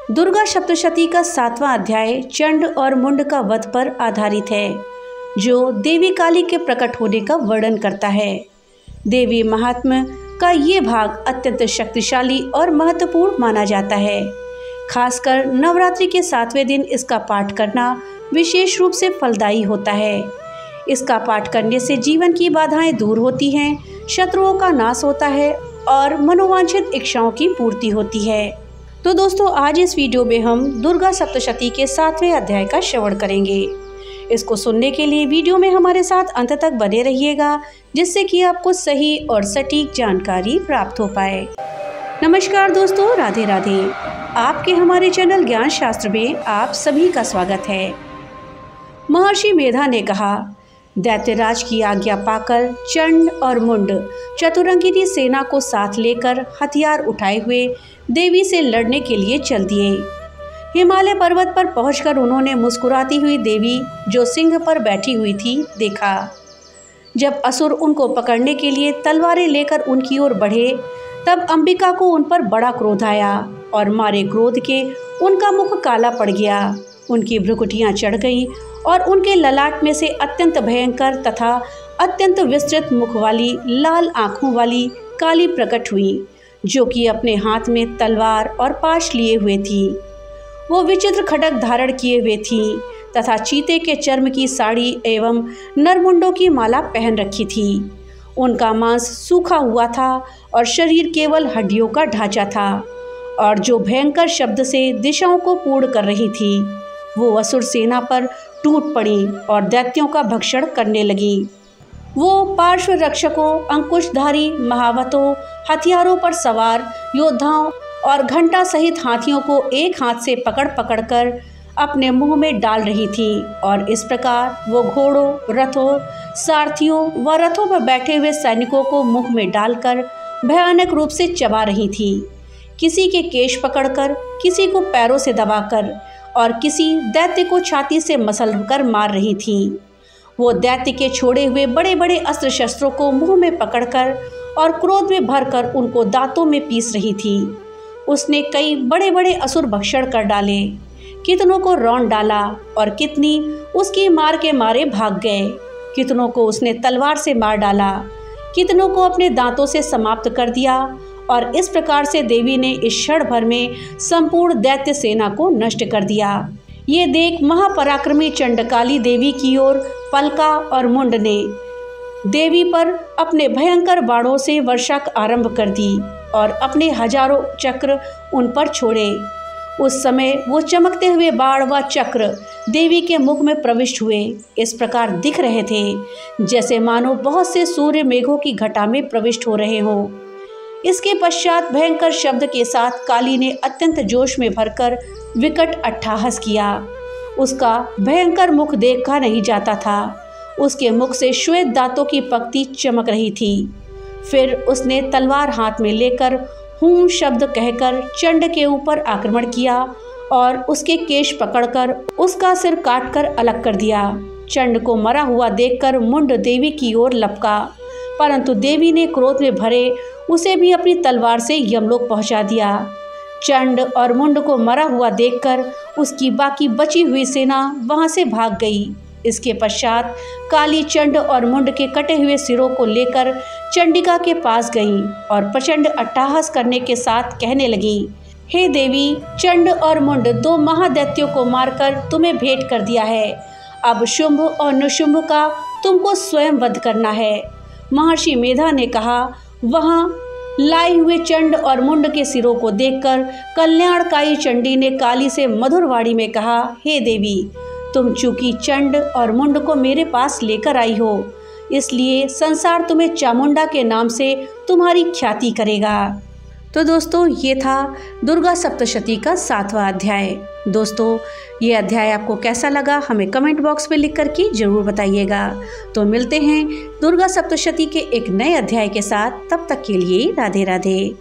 दुर्गा सप्तशती का 7वां अध्याय चंड और मुंड का वध पर आधारित है, जो देवी काली के प्रकट होने का वर्णन करता है। देवी महात्म्य का ये भाग अत्यंत शक्तिशाली और महत्वपूर्ण माना जाता है। खासकर नवरात्रि के 7वें दिन इसका पाठ करना विशेष रूप से फलदायी होता है। इसका पाठ करने से जीवन की बाधाएं दूर होती हैं, शत्रुओं का नाश होता है और मनोवांछित इच्छाओं की पूर्ति होती है। तो दोस्तों, आज इस वीडियो में हम दुर्गा सप्तशती के 7वें अध्याय का श्रवण करेंगे। इसको सुनने के लिए वीडियो में हमारे साथ अंत तक बने रहिएगा, जिससे कि आपको सही और सटीक जानकारी प्राप्त हो पाए। नमस्कार दोस्तों, राधे राधे। आपके हमारे चैनल ज्ञान शास्त्र में आप सभी का स्वागत है। महर्षि मेधा ने कहा, दैत्यराज की आज्ञा पाकर चंड और मुंड चतुरंगिनी सेना को साथ लेकर हथियार उठाए हुए देवी से लड़ने के लिए चल दिए। हिमालय पर्वत पर पहुंचकर उन्होंने मुस्कुराती हुई देवी, जो सिंह पर बैठी हुई थी, देखा। जब असुर उनको पकड़ने के लिए तलवारें लेकर उनकी ओर बढ़े, तब अंबिका को उन पर बड़ा क्रोध आया और मारे क्रोध के उनका मुख काला पड़ गया। उनकी भ्रुकुटियां चढ़ गईं और उनके ललाट में से अत्यंत भयंकर तथा अत्यंत विस्तृत मुख वाली लाल आँखों वाली काली प्रकट हुई, जो कि अपने हाथ में तलवार और पाश लिए हुए थी। वो विचित्र खड्ग धारण किए हुए थी तथा चीते के चर्म की साड़ी एवं नरमुंडों की माला पहन रखी थी। उनका मांस सूखा हुआ था और शरीर केवल हड्डियों का ढांचा था, और जो भयंकर शब्द से दिशाओं को पूर्ण कर रही थी, वो असुर सेना पर टूट पड़ी और दैत्यों का भक्षण करने लगी। वो पार्श्व रक्षकों, अंकुशधारी महावतों, हथियारों पर सवार योद्धाओं और घंटा सहित हाथियों को एक हाथ से पकड़ पकड़कर अपने मुंह में डाल रही थी, और इस प्रकार वो घोड़ों, रथों, सारथियों व रथों पर बैठे हुए सैनिकों को मुंह में डालकर भयानक रूप से चबा रही थी। किसी के केश पकड़कर, किसी को पैरों से दबाकर और किसी दैत्य को छाती से मसलकर मार रही थी। वो दैत्य के छोड़े हुए बड़े बड़े अस्त्र शस्त्रों को मुंह में पकड़कर और क्रोध में भरकर उनको दांतों में पीस रही थी। उसने कई बड़े बड़े असुर भक्षण कर डाले, कितनों को रौंद डाला और कितनी उसकी मार के मारे भाग गए। कितनों को उसने तलवार से मार डाला, कितनों को अपने दांतों से समाप्त कर दिया, और इस प्रकार से देवी ने इस क्षण भर में संपूर्ण दैत्य सेना को नष्ट कर दिया। ये देख महापराक्रमी चंडकाली देवी की ओर पलका और मुंड ने देवी पर अपने भयंकर बाणों से वर्षा आरंभ कर दी और अपने हजारों चक्र उन पर छोड़े। उस समय वो चमकते हुए बाण व चक्र देवी के मुख में प्रविष्ट हुए इस प्रकार दिख रहे थे, जैसे मानो बहुत से सूर्य मेघों की घटा में प्रविष्ट हो रहे हों। इसके पश्चात भयंकर शब्द के साथ काली ने अत्यंत जोश में भरकर विकट अट्टहास किया। उसका भयंकर मुख देखा नहीं जाता था। उसके मुख से श्वेत दांतों की पंक्ति चमक रही थी। फिर उसने तलवार हाथ में लेकर हूं शब्द कहकर चंड के ऊपर आक्रमण किया और उसके केश पकड़कर उसका सिर काटकर अलग कर दिया। चंड को मरा हुआ देखकर मुंड देवी की ओर लपका, परंतु देवी ने क्रोध में भरे उसे भी अपनी तलवार से यमलोक पहुंचा दिया। चंड और मुंड को मरा हुआ देखकर उसकी बाकी बची हुई सेना वहां से भाग गई। इसके पश्चात काली चंड और मुंड के कटे हुए सिरों को लेकर चंडिका के पास गई और प्रचंड अट्टहास करने के साथ कहने लगी, हे देवी, चंड और मुंड 2 महादैत्यों को मारकर तुम्हें भेंट कर दिया है। अब शुंभ और निशुंभ का तुमको स्वयं वध करना है। महर्षि मेधा ने कहा, वहाँ लाए हुए चंड और मुंड के सिरों को देखकर कल्याणकाई चंडी ने काली से मधुर वाणी में कहा, हे देवी, तुम चूंकि चंड और मुंड को मेरे पास लेकर आई हो, इसलिए संसार तुम्हें चामुंडा के नाम से तुम्हारी ख्याति करेगा। तो दोस्तों, ये था दुर्गा सप्तशती का 7वां अध्याय। दोस्तों, ये अध्याय आपको कैसा लगा हमें कमेंट बॉक्स में लिख कर के जरूर बताइएगा। तो मिलते हैं दुर्गा सप्तशती के एक नए अध्याय के साथ। तब तक के लिए राधे राधे।